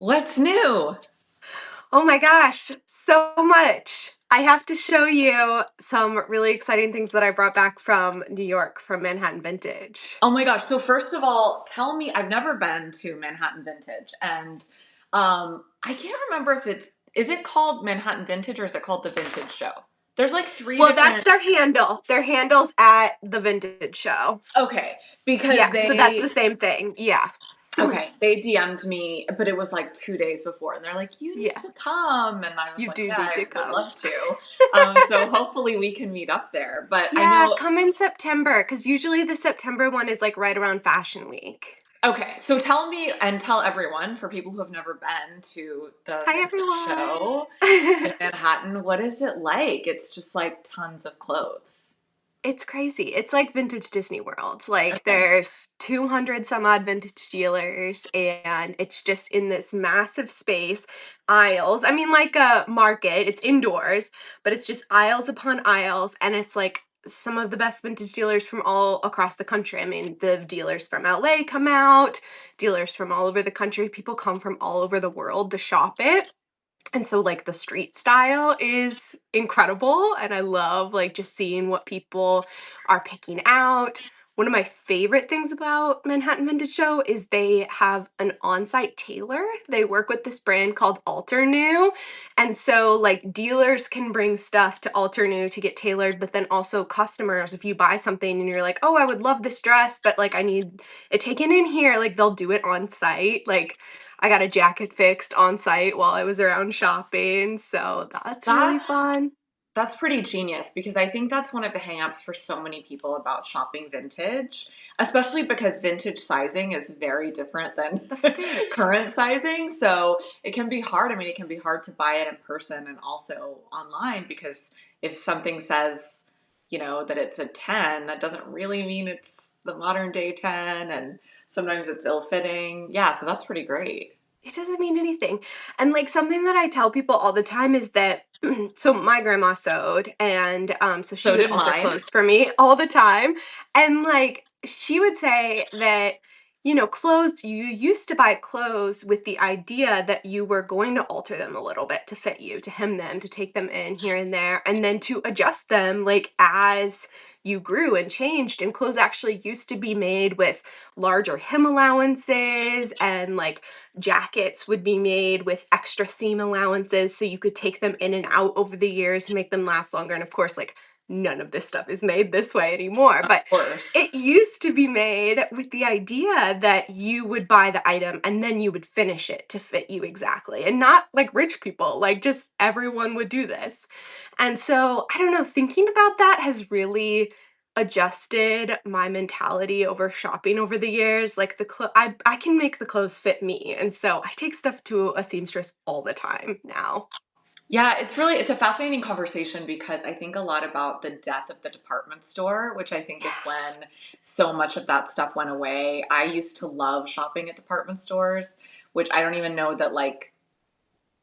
What's new? Oh my gosh, so much. I have to show you some really exciting things that I brought back from New York from Manhattan Vintage. Oh my gosh. So first of all, tell me, I've never been to Manhattan Vintage and I can't remember if is it called Manhattan Vintage or is it called the Vintage Show? There's like three Well, that's different. their handle. Their handle's at the Vintage Show. Okay, because Yeah, so that's they the same thing. Yeah. okay, they DM'd me, but it was like 2 days before and they're like, "You need Yeah, to come." And I was you like, do "Yeah, need I to would come. love to." So hopefully we can meet up there. But I Yeah, know. come in September because usually the September one is like right around Fashion Week. Okay, so tell me and tell everyone, for people who have never been to the Hi, vintage everyone. show in Manhattan, what is it like? It's just like tons of clothes. It's crazy. It's like vintage Disney World. Like Okay. there's 200 some odd vintage dealers and it's just in this massive space, aisles. I mean like a market, it's indoors, but it's just aisles upon aisles and it's like some of the best vintage dealers from all across the country. I mean, the dealers from LA come out, dealers from all over the country, people come from all over the world to shop it. And so like the street style is incredible and I love like just seeing what people are picking out. One of my favorite things about Manhattan Vintage Show is they have an on-site tailor. They work with this brand called Alter New. And so like dealers can bring stuff to Alter New to get tailored, but then also customers, if you buy something and you're like, "Oh, I would love this dress, but like I need it taken in here," like they'll do it on site. Like I got a jacket fixed on site while I was around shopping, so that's really That fun. that's pretty genius because I think that's one of the hangups for so many people about shopping vintage, especially because vintage sizing is very different than The fit. current sizing. So it can be hard. I mean, it can be hard to buy it in person and also online because if something says, that it's a 10, that doesn't really mean it's the modern day 10. And sometimes it's ill fitting. Yeah. So that's pretty great. It doesn't mean anything. And like something that I tell people all the time is that so my grandma sewed and so she So would did alter mine. clothes for me all the time. And like she would say that clothes you used to buy clothes with the idea that you were going to alter them a little bit to fit you, to hem them, to take them in here and there, and then to adjust them like as you grew and changed. And clothes actually used to be made with larger hem allowances and like jackets would be made with extra seam allowances so you could take them in and out over the years and make them last longer. And of course, like none of this stuff is made this way anymore, Of but course. it used to be made with the idea that you would buy the item and then you would finish it to fit you exactly. And not like rich people, like just everyone would do this. And so, I don't know, thinking about that has really adjusted my mentality over shopping over the years. Like I can make the clothes fit me. And so I take stuff to a seamstress all the time now. Yeah, it's a fascinating conversation because I think a lot about the death of the department store, which I think is Yeah. when so much of that stuff went away. I used to love shopping at department stores, which I don't even know that like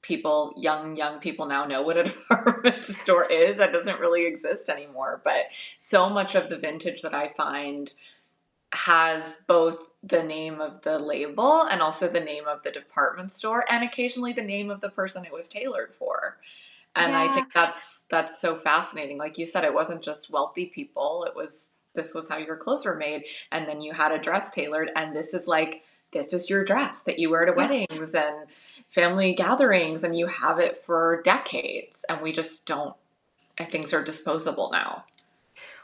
people, young people now know what a department store is. That doesn't really exist anymore. But so much of the vintage that I find has both the name of the label and also the name of the department store and occasionally the name of the person it was tailored for. And I think Yeah. that's so fascinating. Like you said, it wasn't just wealthy people. This was how your clothes were made, and then you had a dress tailored, and this is your dress that you wear to Yeah. weddings and family gatherings, and you have it for decades. And we just don't. Things are disposable now.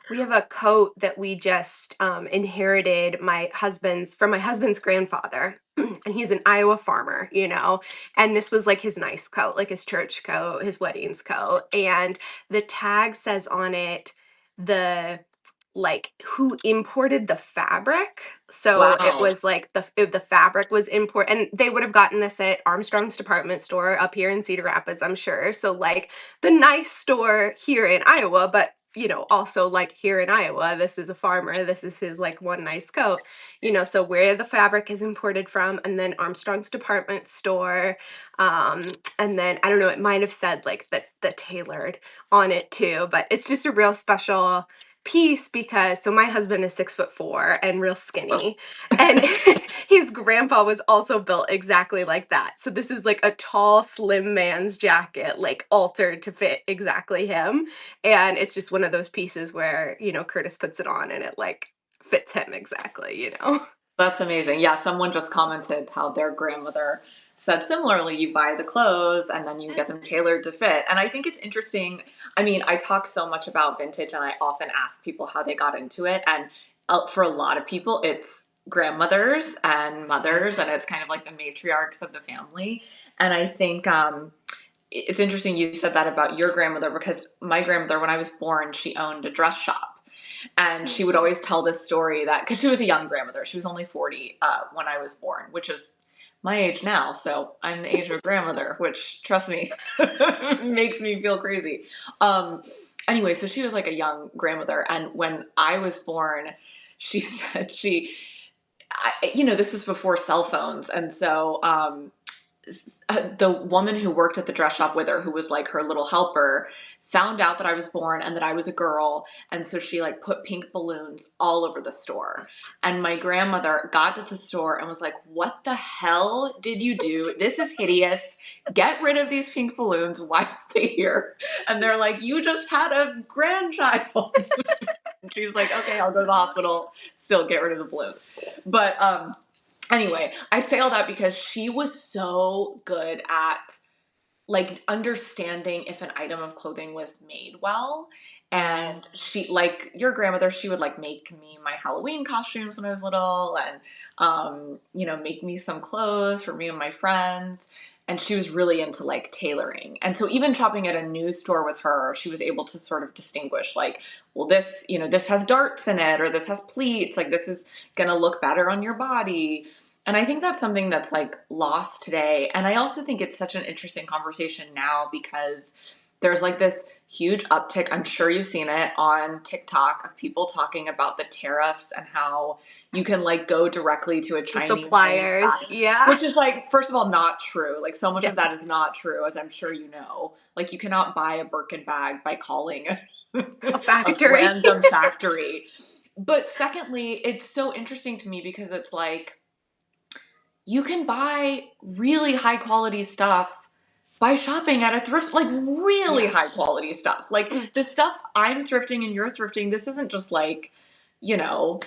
We have a coat that we just inherited from my husband's grandfather. And he's an Iowa farmer. And this was like his nice coat, like his church coat, his weddings coat. And the tag says on it the like who imported the fabric. So it Wow. was like the fabric was import, and they would have gotten this at Armstrong's department store up here in Cedar Rapids, I'm sure. So like the nice store here in Iowa, but also like here in Iowa, this is a farmer, this is his like one nice coat, so where the fabric is imported from, and then Armstrong's department store, and then I don't know, it might have said like the tailored on it too, but it's just a real special piece because so my husband is 6'4" and real skinny, and his grandpa was also built exactly like that. So this is like a tall, slim man's jacket, like altered to fit exactly him. And it's just one of those pieces where, Curtis puts it on and it like fits him exactly. That's amazing. Yeah, someone just commented how their grandmother said similarly, you buy the clothes and then you get Yes. them tailored to fit. And I think it's interesting. I mean, I talk so much about vintage and I often ask people how they got into it. And for a lot of people, it's grandmothers and mothers, Yes. and it's kind of like the matriarchs of the family. And I think it's interesting you said that about your grandmother because my grandmother, when I was born, she owned a dress shop. And she would always tell this story that because she was a young grandmother, she was only 40 when I was born, which is my age now. So I'm the age of a grandmother, which trust me, makes me feel crazy. Um, anyway, so she was like a young grandmother. And when I was born, she said this was before cell phones. And so the woman who worked at the dress shop with her, who was like her little helper, found out that I was born and that I was a girl. And so she like put pink balloons all over the store. And my grandmother got to the store and was like, "What the hell did you do? This is hideous. Get rid of these pink balloons. Why are they here?" And they're like, "You just had a grandchild." And she's like, "Okay, I'll go to the hospital. Still get rid of the balloons." But anyway, I say all that because she was so good at like understanding if an item of clothing was made well. Mm. And she, like your grandmother, she would like make me my Halloween costumes when I was little and, make me some clothes for me and my friends. And she was really into like tailoring. And so even shopping at a new store with her, she was able to sort of distinguish like, well, this has darts in it or this has pleats. Like this is going to look better on your body. And I think that's something that's like lost today. And I also think it's such an interesting conversation now because there's like this huge uptick. I'm sure you've seen it on TikTok of people talking about the tariffs and how you can Yes. like go directly to a The Chinese suppliers, manufacturer, yeah. which is like, first of all, not true. Like so much Yeah. of that is not true, as I'm sure you know. Like you cannot buy a Birkin bag by calling A a factory. random factory. But secondly, it's so interesting to me because it's like, you can buy really high quality stuff by shopping at a thrift, like really Yeah. high quality stuff. Like Mm. the stuff I'm thrifting and you're thrifting, this isn't just like, you know,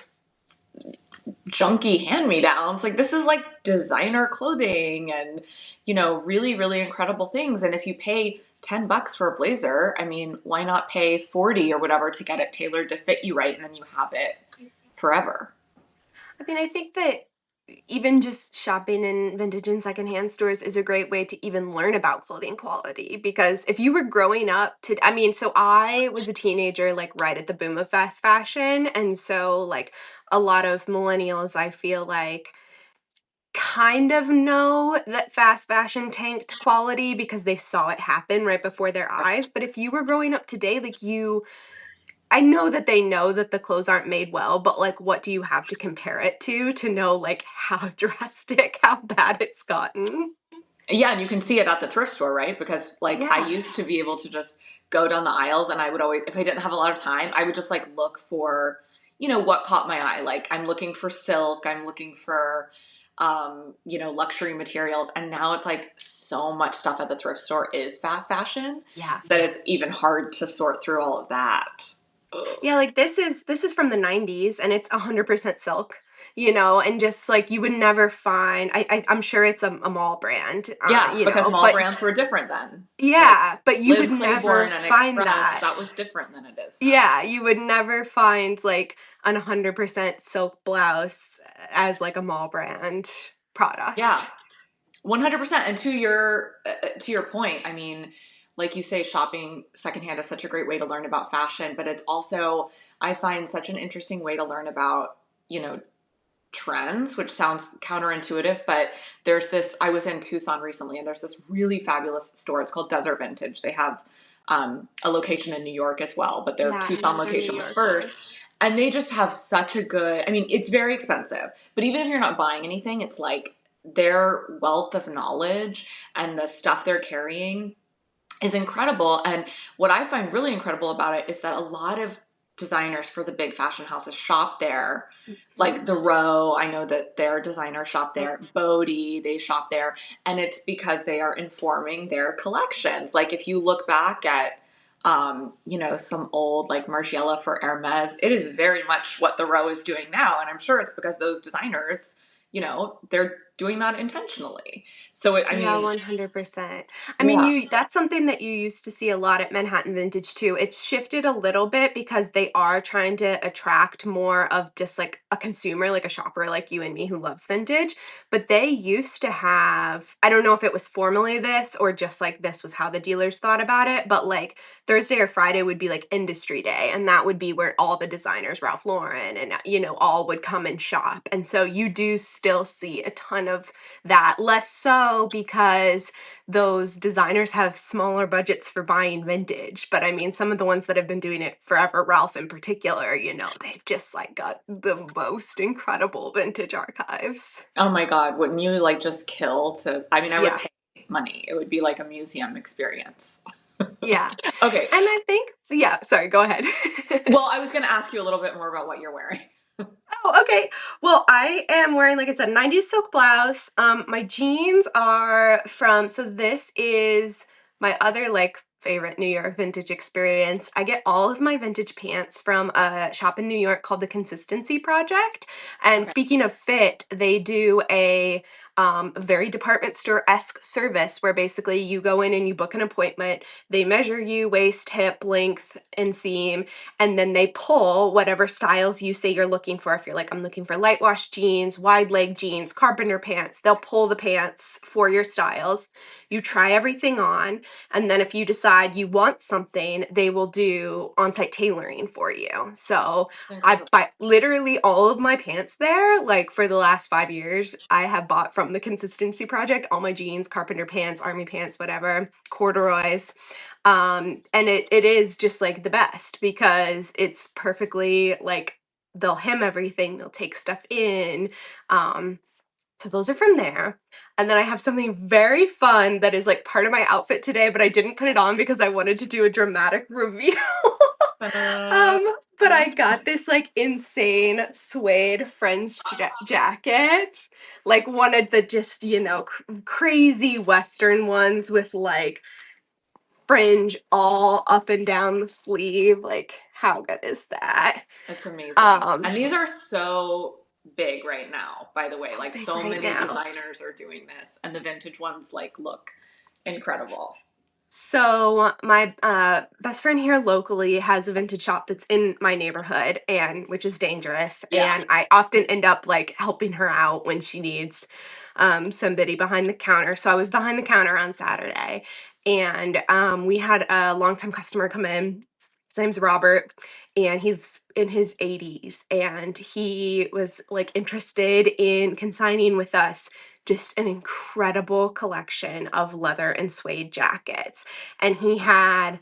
junky hand me downs. Like this is like designer clothing and, really, really incredible things. And if you pay $10 for a blazer, I mean, why not pay 40 or whatever to get it tailored to fit you right? And then you have it forever. I mean, I think that even just shopping in vintage and secondhand stores is a great way to even learn about clothing quality because if you were growing up I mean, so I was a teenager like right at the boom of fast fashion, and so like a lot of millennials I feel like kind of know that fast fashion tanked quality because they saw it happen right before their eyes. But if you were growing up today, like I know that they know that the clothes aren't made well, but, like, what do you have to compare it to know, like, how drastic, how bad it's gotten? Yeah, and you can see it at the thrift store, right? Because like I Yeah. used to be able to just go down the aisles and I would always, if I didn't have a lot of time, I would just like look for, what caught my eye. Like I'm looking for silk, I'm looking for luxury materials. And now it's like so much stuff at the thrift store is fast fashion Yeah. that it's even hard to sort through all of that. Ugh. Yeah, like, this is from the '90s, and it's 100% silk, and just, like, you would never find I'm sure it's a mall brand, Yeah, because mall but brands were different then. Like yeah, but you Liz would never Claiborne and find Express, that. that was different than it is now. Yeah, you would never find, like, an 100% silk blouse as, like, a mall brand Yeah. product. 100%. And to your point, I mean, like you say, shopping secondhand is such a great way to learn about fashion, but it's also, I find, such an interesting way to learn about, you know, trends, which sounds counterintuitive, but I was in Tucson recently and there's this really fabulous store. It's called Desert Vintage. They have a location in New York as well, but their Yeah, Tucson another New location was Yorker. first. And they just have such a good, I mean, it's very expensive, but even if you're not buying anything, it's like their wealth of knowledge and the stuff they're carrying is incredible. And what I find really incredible about it is that a lot of designers for the big fashion houses shop there. Like Mhm. the Row, I know that their designers shop Yep. there. Bodie, they shop there. And it's because they are informing their collections. Like if you look back at, some old like Margiela for Hermes, it is very much what the Row is doing now. And I'm sure it's because those designers, they're doing that intentionally. So, I Yeah, mean, 100%. I mean, yeah. that's something that you used to see a lot at Manhattan Vintage too. It's shifted a little bit because they are trying to attract more of just like a consumer, like a shopper like you and me who loves vintage. But they used to have, I don't know if it was formally this or just like this was how the dealers thought about it, but like Thursday or Friday would be like industry day. And that would be where all the designers, Ralph Lauren and, all would come and shop. And so you do still see a ton of that. Less so because those designers have smaller budgets for buying vintage. But I mean, some of the ones that have been doing it forever, Ralph in particular, they've just like got the most incredible vintage archives. Oh my God, wouldn't you like just kill to? I mean, I would Yeah. pay money. It would be like a museum experience. Yeah. Okay. And I think, yeah, sorry, go ahead. Well, I was going to ask you a little bit more about what you're wearing. Oh, okay. Well, I am wearing, like I said, 90s silk blouse. My jeans are from, so this is my other like favorite New York vintage experience. I get all of my vintage pants from a shop in New York called the Consistency Project. And Okay. speaking of fit, they do a very department store-esque service where basically you go in and you book an appointment. They measure you waist, hip, length, and seam, and then they pull whatever styles you say you're looking for. If you're like, I'm looking for light wash jeans, wide leg jeans, carpenter pants, they'll pull the pants for your styles. You try everything on, and then if you decide you want something, they will do on-site tailoring for you. So I Incredible. buy literally all of my pants there. Like for the last 5 years, I have bought from the Consistency Project all my jeans, carpenter pants, army pants, whatever, corduroys. And it is just like the best because it's perfectly like they'll hem everything, they'll take stuff in. Um, so those are from there. And then I have something very fun that is like part of my outfit today, but I didn't put it on because I wanted to do a dramatic reveal. Uh, um, but I got this like insane suede fringed jacket, like one of the just, crazy Western ones with like fringe all up and down the sleeve. Like, how good is that? it's amazing. Um, And these are so big right now, by the way. how Like big so right many now. designers are doing this, and the vintage ones like look incredible. So my best friend here locally has a vintage shop that's in my neighborhood, and which is dangerous. Yeah. And I often end up like helping her out when she needs somebody behind the counter. So I was behind the counter on Saturday, and we had a longtime customer come in. His name's Robert, and he's in his 80s, and he was like interested in consigning with us just an incredible collection of leather and suede jackets. And he had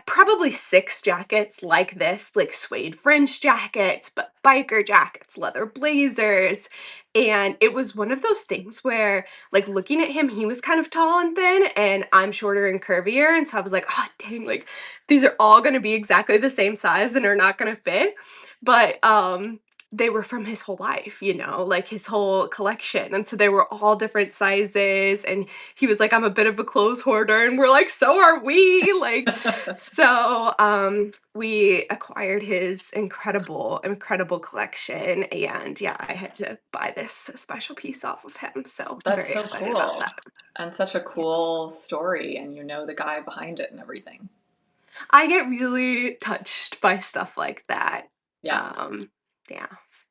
probably 6 jackets like this, like suede fringe jackets, but biker jackets, leather blazers. And it was one of those things where, like, looking at him, he was kind of tall and thin, and I'm shorter and curvier. And so I was like, oh, dang, like, these are all going to be exactly the same size and are not going to fit. But, they were from his whole life, like his whole collection. And so they were all different sizes. And he was like, I'm a bit of a clothes hoarder. And we're like, so are we. Like, so we acquired his incredible, incredible collection. And yeah, I had to buy this special piece off of him. So I'm That's very so excited about cool. that. And such a Yeah. cool story, and you know the guy behind it and everything. I get really touched by stuff like that. Yeah. Um, yeah.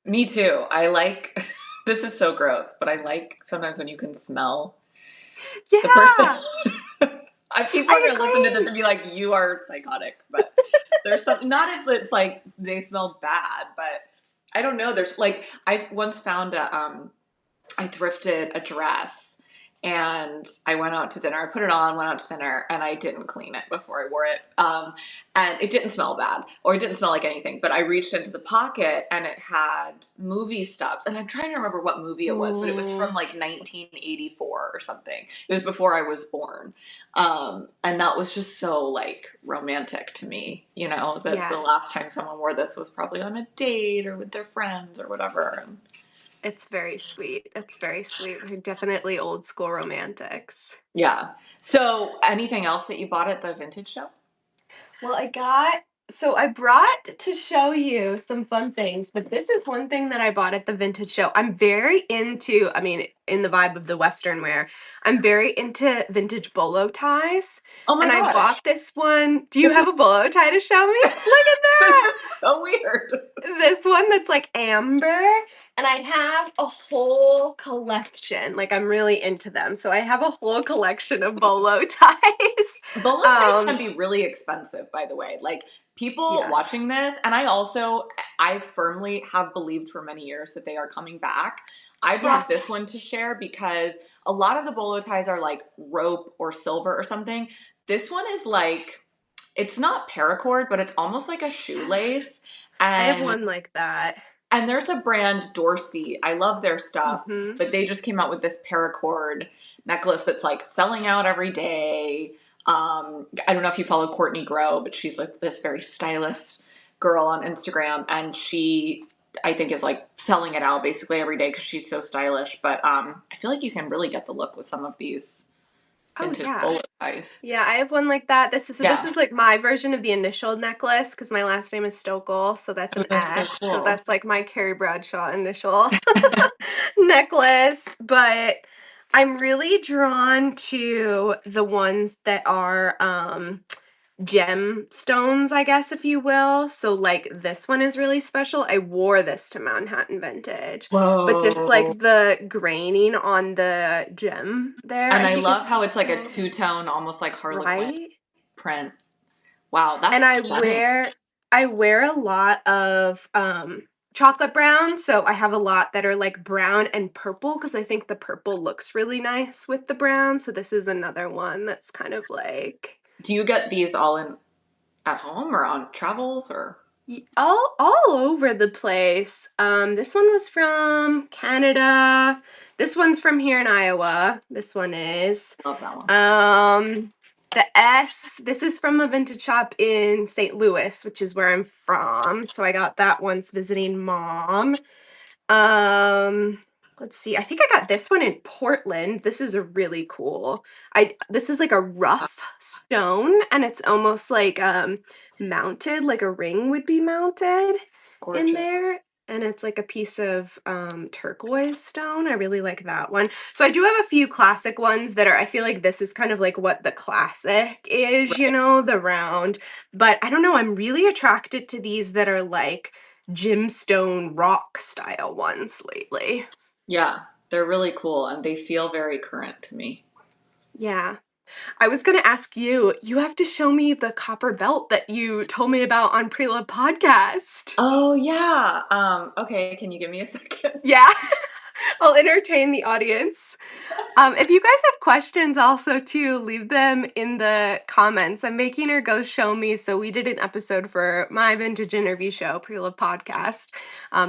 Me too. I like this is so gross, but I like sometimes when you can smell the person. Yeah, People are I gonna listen to this agree. and be like, "You are psychotic," but there's some not if it's like they smell bad, but I don't know. There's like I once found I thrifted a dress and I went out to dinner. I put it on, went out to dinner, and I didn't clean it before I wore it. And it didn't smell bad, or it didn't smell like anything. But I reached into the pocket, and it had movie stubs. And I'm trying to remember what movie it was, but it was Ooh. from like 1984 or something. It was before I was born. And that was just so like romantic to me, that the Yeah. last time someone wore this was probably on a date or with their friends or whatever. And It's very sweet. It's very sweet. We're definitely old school romantics. yeah. So, anything else that you bought at the vintage show? Well, I brought to show you some fun things, but this is one thing that I bought at the vintage show. I'm very into, I mean, in the vibe of the Western wear, I'm very into vintage bolo ties. Oh my And I gosh, bought this one. Do you this is have a bolo tie to show me? Look at this that! is so weird. This one that's like amber, and I have a whole collection. Like I'm really into them. So I have a whole collection of bolo ties. Bolo ties can Um, be really expensive, by the way. Like people yeah. watching this, and I firmly have believed for many years that they are coming back. I Yeah. brought this one to share because a lot of the bolo ties are like rope or silver or something. This one is like, it's not paracord, but it's almost like a shoelace. I have And one like that. there's a brand, Dorsey. I love their stuff, Mhm. but they just came out with this paracord necklace that's like selling out every day. I don't know if you follow Courtney Grow, but she's like this very stylish girl on Instagram, and she, I think, is like selling it out basically every day because she's so stylish. But I feel like you can really get the look with some of these Oh, vintage yeah. bolo ties. Yeah, I have one like that. This Yeah, is like my version of the initial necklace because my last name is Stochl, so that's oh, an that's so S. So cool. that's like my Carrie Bradshaw initial necklace. But I'm really drawn to the ones that are gemstones, I guess, if you will. So, like, this one is really special. I wore this to Manhattan Vintage, but just Whoa. like the graining on the gem there, And I I think is love how it's like a so two-tone, almost like Harlequin right. print. Wow, And that's stunning. I wear a lot of chocolate brown, so I have a lot that are like brown and purple because I think the purple looks really nice with the brown. So this is another one that's kind of like Do you get these all in at home or on travels or all over the place. This one was from Canada. This one's from here in Iowa. This one is. love that one. Um, the S. This is from a vintage shop in St. Louis, which is where I'm from. So I got that once visiting mom. Um, let's see. I think I got this one in Portland. This is a really cool. I This is like a Uh, rough stone and it's almost like mounted like a ring would be mounted in Gorgeous. there and it's like a piece of turquoise stone. I really like that one. So I do have a few classic ones that are I feel like this is kind of like what the classic is, Right. the round. But I don't know, I'm really attracted to these that are like gemstone rock style ones lately. Yeah, they're really cool and they feel very current to me. Yeah. I was gonna ask you, you have to show me the copper belt that you told me about on Pre-Love Podcast. Oh yeah. Okay, can you give me a second? Yeah. I'll entertain the audience. If you guys have questions also too, leave them in the comments. I'm making her go show me. So we did an episode for my vintage interview show, Pre-Love Podcast,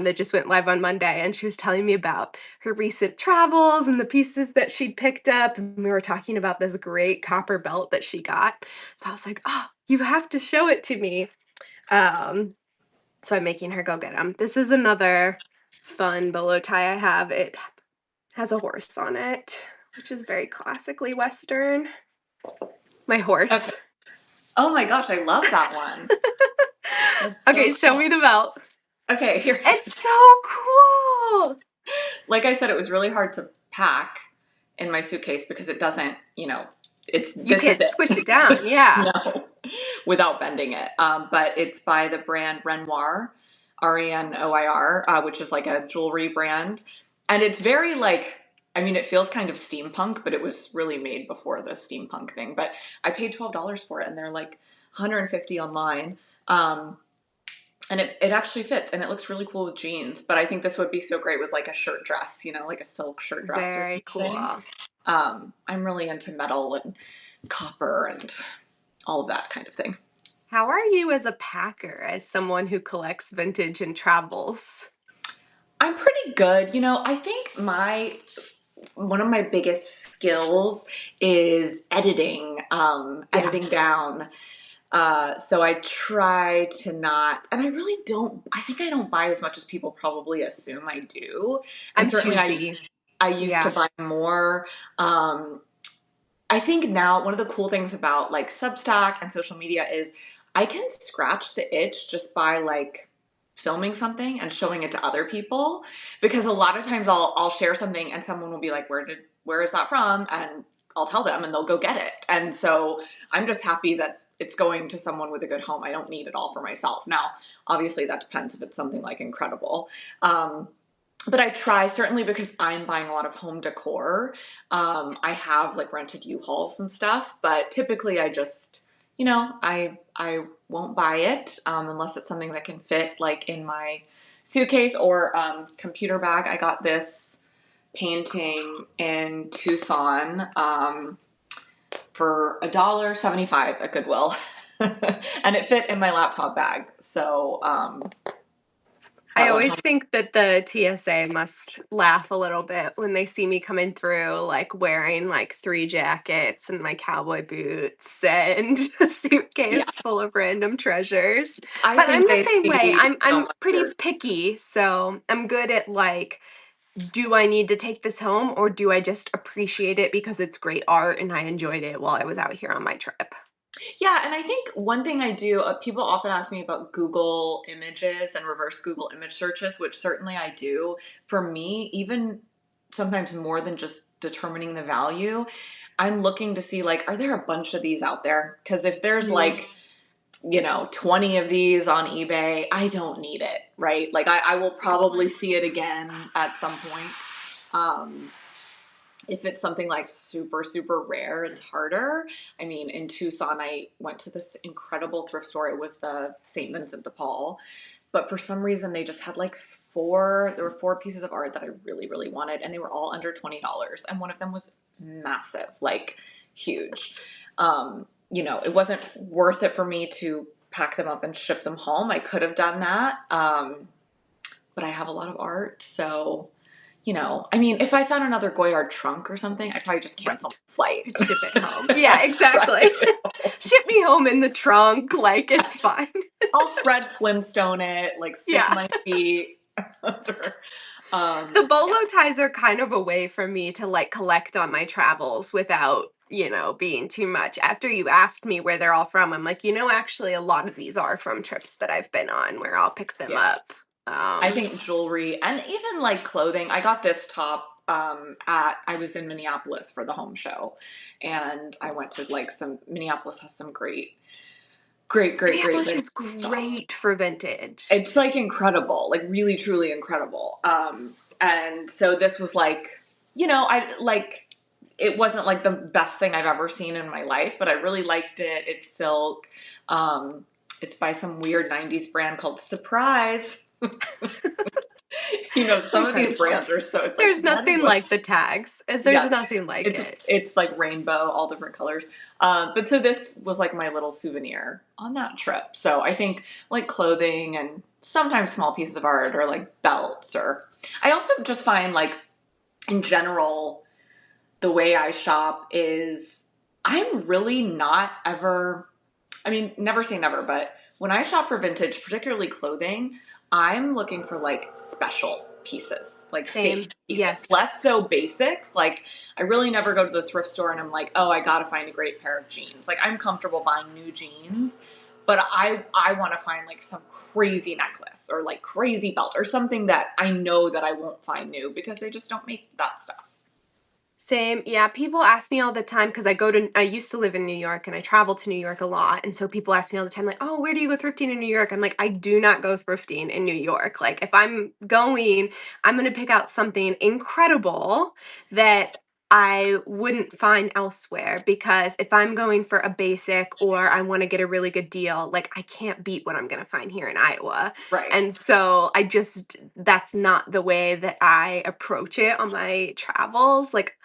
that just went live on Monday. And she was telling me about her recent travels and the pieces that she'd picked up. And we were talking about this great copper belt that she got. So I was like, oh, you have to show it to me. Um, so I'm making her go get them. This is another fun bolo tie I have. It has a horse on it, which is very classically Western. My Okay. horse. Oh my gosh, I love that one. That's so Okay, show cool. me the belt. Okay, here. It's so cool. Like I said, it was really hard to pack in my suitcase because it doesn't, it's You this is can't squish it down. it. Yeah. No, without bending it. But it's by the brand Renoir, Renoir, which is like a jewelry brand, and it's very like. I mean, it feels kind of steampunk, but it was really made before the steampunk thing. But I paid $12 for it, and they're like 150 online. And it actually fits and it looks really cool with jeans. But I think this would be so great with like a shirt dress, like a silk shirt dress or Very something. cool. I'm really into metal and copper and all of that kind of thing. How are you as a packer, as someone who collects vintage and travels? I'm pretty good. I think my one of my biggest skills is editing, Yeah, editing down. So I try to not, and I really don't. I think I don't buy as much as people probably assume I do. And I'm certainly, choosy. I used to Yeah, buy more. Um, I think now one of the cool things about like Substack and social media is I can scratch the itch just by like filming something and showing it to other people, because a lot of times I'll share something and someone will be like, where is that from? And I'll tell them and they'll go get it. And so I'm just happy that it's going to someone with a good home. I don't need it all for myself. Now, obviously that depends if it's something like incredible. Um, but I try, certainly because I'm buying a lot of home decor. I have like rented U-Hauls and stuff, but typically I just, I won't buy it unless it's something that can fit like in my suitcase or computer bag. I got this painting in Tucson for $1.75 at Goodwill, and it fit in my laptop bag. So I that went always home. think that the TSA must laugh a little bit when they see me coming through, like wearing like three jackets and my cowboy boots and a Yeah, suitcase full of random treasures. I But I'm think the they same way. see I'm so I'm much of pretty yours. picky, so I'm good at like, do I need to take this home or do I just appreciate it because it's great art and I enjoyed it while I was out here on my trip? Yeah, and I think one thing I do, people often ask me about Google images and reverse Google image searches, which certainly I do. For me, even sometimes more than just determining the value, I'm looking to see like, are there a bunch of these out there? Because if there's Mhm. like, 20 of these on eBay, I don't need it, right? Like I will probably see it again at some point. Um, if it's something like super, super rare, it's harder. I mean, in Tucson, I went to this incredible thrift store. It was the St. Vincent de Paul. But for some reason, they just had like there were four pieces of art that I really, really wanted, and they were all under $20. And one of them was massive, like huge. It wasn't worth it for me to pack them up and ship them home. I could have done that. But I have a lot of art, so I mean, if I found another Goyard trunk or something, I'd probably just cancel Right. my flight. Could ship it home. Yeah, Right. exactly. Ship me home in the trunk, like it's fine. I'll Fred Flintstone it, like stick Yeah. my feet under. The Yeah, bolo ties are kind of a way for me to like collect on my travels without, being too much. After you asked me where they're all from, I'm like, actually a lot of these are from trips that I've been on where I'll pick them yeah. up. I think jewelry and even like clothing. I got this top at I was in Minneapolis for the home show, and I went to like some Minneapolis has some great, great, great, great Minneapolis vintage is stuff. great for vintage. It's like incredible, like really truly incredible. And so this was like, I like it wasn't like the best thing I've ever seen in my life, but I really liked it. It's silk. Um, it's by some weird 90s brand called Surprise. Some of these Incredible. brands are so it's like, There's what is nothing what like the tags. There's Yes. nothing like it. It's like rainbow, all different colors. But so this was like my little souvenir on that trip. So I think like clothing and sometimes small pieces of art or like belts or I also just find like in general the way I shop is I'm really not ever I mean, never say never, but when I shop for vintage, particularly clothing, I'm looking for like special pieces, like statement Same. pieces, Yes. less so basics. Like, I really never go to the thrift store and I'm like, oh, I gotta find a great pair of jeans. Like, I'm comfortable buying new jeans, but I want to find like some crazy necklace or like crazy belt or something that I know that I won't find new because they just don't make that stuff. Same. Yeah, people ask me all the time because I used to live in New York and I travel to New York a lot. And so people ask me all the time, like, oh, where do you go thrifting in New York? I'm like, I do not go thrifting in New York. Like, if I'm going, I'm going to pick out something incredible that I wouldn't find elsewhere. Because if I'm going for a basic or I want to get a really good deal, like, I can't beat what I'm going to find here in Iowa. Right. And so that's not the way that I approach it on my travels. Like,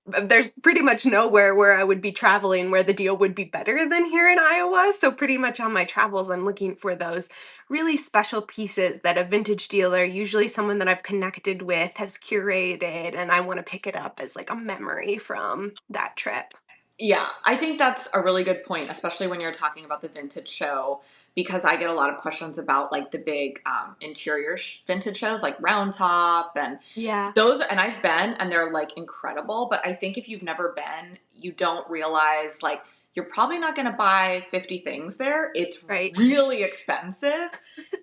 there's pretty much nowhere where I would be traveling where the deal would be better than here in Iowa. So pretty much on my travels, I'm looking for those really special pieces that a vintage dealer, usually someone that I've connected with, has curated, and I want to pick it up as like a memory from that trip. Yeah, I think that's a really good point, especially when you're talking about the vintage show, because I get a lot of questions about like the big interior vintage shows like Round Top and Yeah, those. And I've been, and they're like incredible. But I think if you've never been, you don't realize like you're probably not going to buy 50 things there. It's right. really expensive,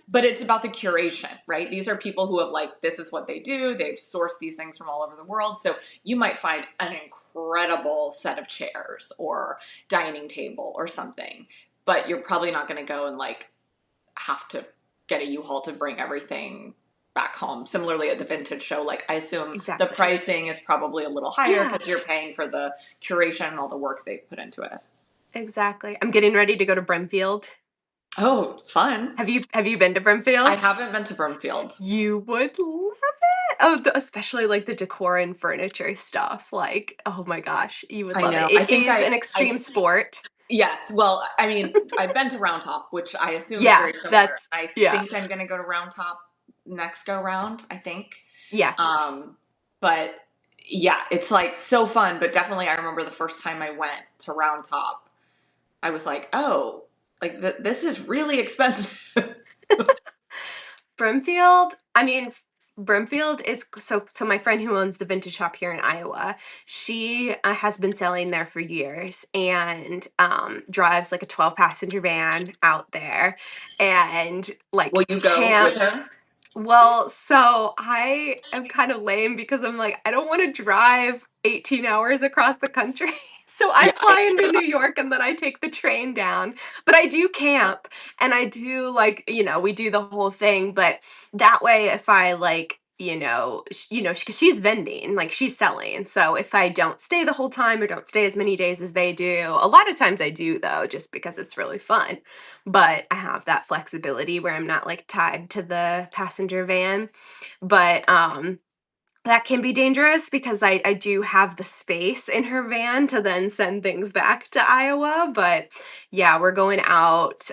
but it's about the curation, right? These are people who have like, this is what they do. They've sourced these things from all over the world. So you might find an incredible set of chairs or dining table or something, but you're probably not going to go and like have to get a U-Haul to bring everything back home. Similarly at the vintage show, like I assume the Exactly. pricing is probably a little higher Yeah, because you're paying for the curation and all the work they put into it. exactly. I'm getting ready to go to Brimfield. Oh, fun. Have you been to I Brimfield? haven't been to Broomfield. You would love it. Oh, especially like the decor and furniture stuff. Like, oh my gosh, you would I love know. it. I It think is an I extreme sport. yes. Well, I mean, I've been to Round Top, which I assume is Yeah, very similar. that's I yeah. think I'm going to go to Round Top next go round, I think. Yeah. Um, but yeah, it's like so fun. But definitely, I remember the first time I went to Round Top, I was like, oh, like this is really expensive. Brimfield, I mean, Brimfield is so my friend who owns the vintage shop here in Iowa, she has been selling there for years and drives like a 12 passenger van out there and like Will you go with her? camps. Well, so I am kind of lame because I'm like, I don't want to drive 18 hours across the country. So I Yeah. fly into New York and then I take the train down. But I do camp and I do like, we do the whole thing, but that way if I like, because she's vending, like she's selling. So if I don't stay the whole time or don't stay as many days as they do, a lot of times I do though, just because it's really fun. But I have that flexibility where I'm not like tied to the passenger van. But that can be dangerous because I do have the space in her van to then send things back to Iowa. But yeah, we're going out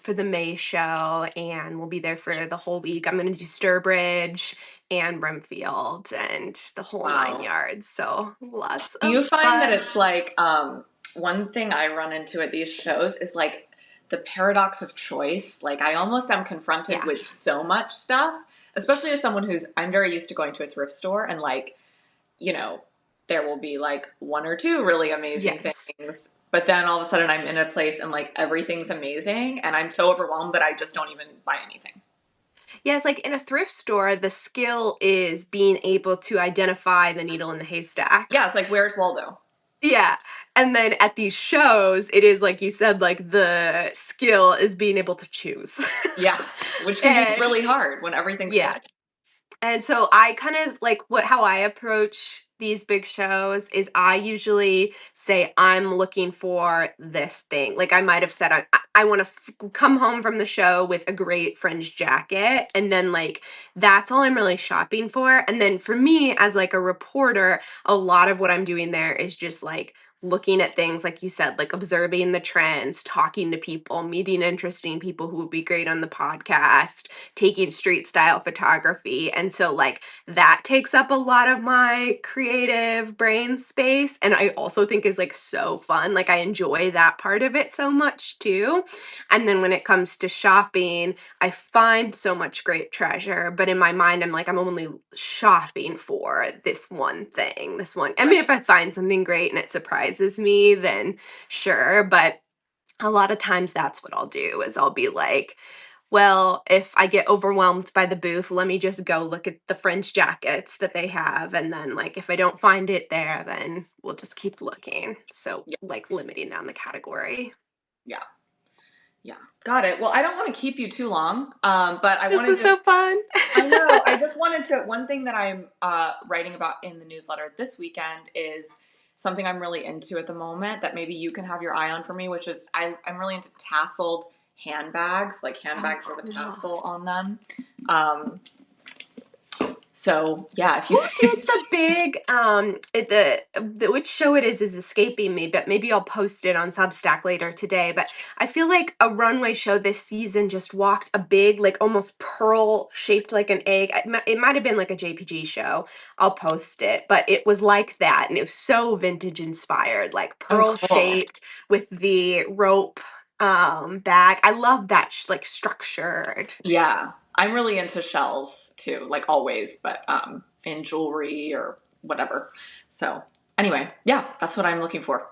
for the May show and we'll be there for the whole week. I'm going to do Sturbridge and Brimfield and the whole nine Wow. yards. So lots Do of you find that fun. it's like one thing I run into at these shows is like the paradox of choice? Like I almost am confronted Yeah. with so much stuff, especially as someone who's I'm very used to going to a thrift store and like, you know, there will be like one or two really amazing Yes. things, but then all of a sudden I'm in a place and like everything's amazing and I'm so overwhelmed that I just don't even buy anything. Yeah, it's like in a thrift store, the skill is being able to identify the needle in the haystack. Yeah, it's like where's Waldo? Yeah, and then at these shows, it is like you said, like, the skill is being able to choose. Yeah, which can be And really hard when everything's full. yeah, and so I kind of like how I approach these big shows is I usually say I'm looking for this thing. Like I might have said I want to come home from the show with a great fringe jacket and then like that's all I'm really shopping for. And then for me as like a reporter, a lot of what I'm doing there is just like looking at things like you said, like observing the trends, talking to people, meeting interesting people who would be great on the podcast, taking street style photography. And so, like, that takes up a lot of my creative brain space. And I also think is like so fun. Like, I enjoy that part of it so much too. And then when it comes to shopping, I find so much great treasure. But in my mind, I'm like, I'm only shopping for this one thing, this one. I mean, if Right. I find something great and it surprises me, then sure. But a lot of times that's what I'll do is I'll be like, well, if I get overwhelmed by the booth, let me just go look at the fringe jackets that they have. And then, like, if I don't find it there, then we'll just keep looking. So, Yeah. like, limiting down the category. Yeah. Yeah. Got it. Well, I don't want to keep you too long. But I This want was to so just fun. I know. I just wanted to. One thing that I'm writing about in the newsletter this weekend is something I'm really into at the moment that maybe you can have your eye on for me, which is I'm really into tasseled handbags, like Oh, handbags with a cool. tassel on them. Um, So yeah, if you Who did the big, which show it is escaping me, but maybe I'll post it on Substack later today, but I feel like a runway show this season just walked a big, like, almost pearl shaped like an egg. It might have been like a JPG show. I'll post it, but it was like that, and it was so vintage inspired, like oh pearl cool. shaped with the rope, bag. I love that like structured. Yeah. I'm really into shells too, like always, but in jewelry or whatever. So anyway, yeah, that's what I'm looking for.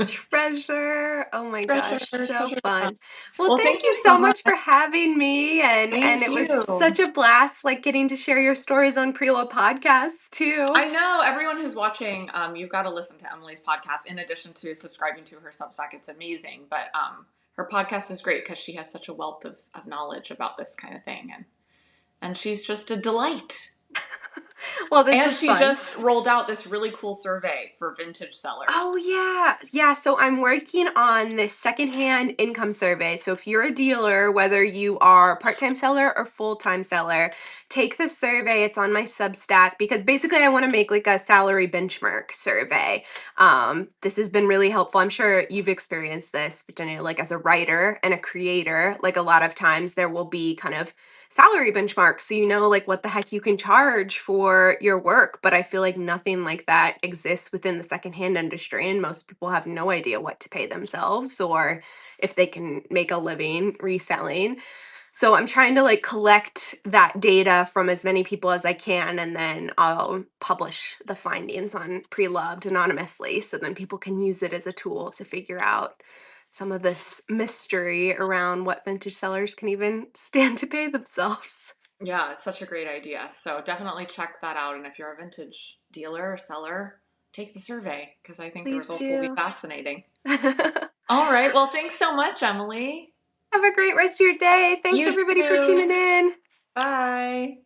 Treasure. Oh my Treasure, gosh, so treasure. fun. Well, Well, thank thank you you so so much. much for having me and Thank it was you. such a blast like getting to share your stories on Preload podcasts too. I know everyone who's watching, you've got to listen to Emily's podcast in addition to subscribing to her Substack. It's amazing. But her podcast is great because she has such a wealth of knowledge about this kind of thing. And she's just a delight. Well, this And was she fun. just rolled out this really cool survey for vintage sellers. Oh yeah. Yeah, so I'm working on this secondhand income survey. So if you're a dealer, whether you are a part-time seller or full-time seller, take the survey. It's on my Substack because basically I want to make like a salary benchmark survey. This has been really helpful. I'm sure you've experienced this, but you know, like as a writer and a creator, like a lot of times there will be kind of salary benchmarks so you know like what the heck you can charge for your work, but I feel like nothing like that exists within the secondhand industry and most people have no idea what to pay themselves or if they can make a living reselling. So I'm trying to like collect that data from as many people as I can and then I'll publish the findings on Pre-Loved anonymously so then people can use it as a tool to figure out some of this mystery around what vintage sellers can even stand to pay themselves. Yeah, it's such a great idea. So definitely check that out. And if you're a vintage dealer or seller, take the survey because I think the Please results will be do. fascinating. Have All right. Well, thanks so much, Emily. a great rest of your day. Thanks You everybody for too. tuning in. Bye.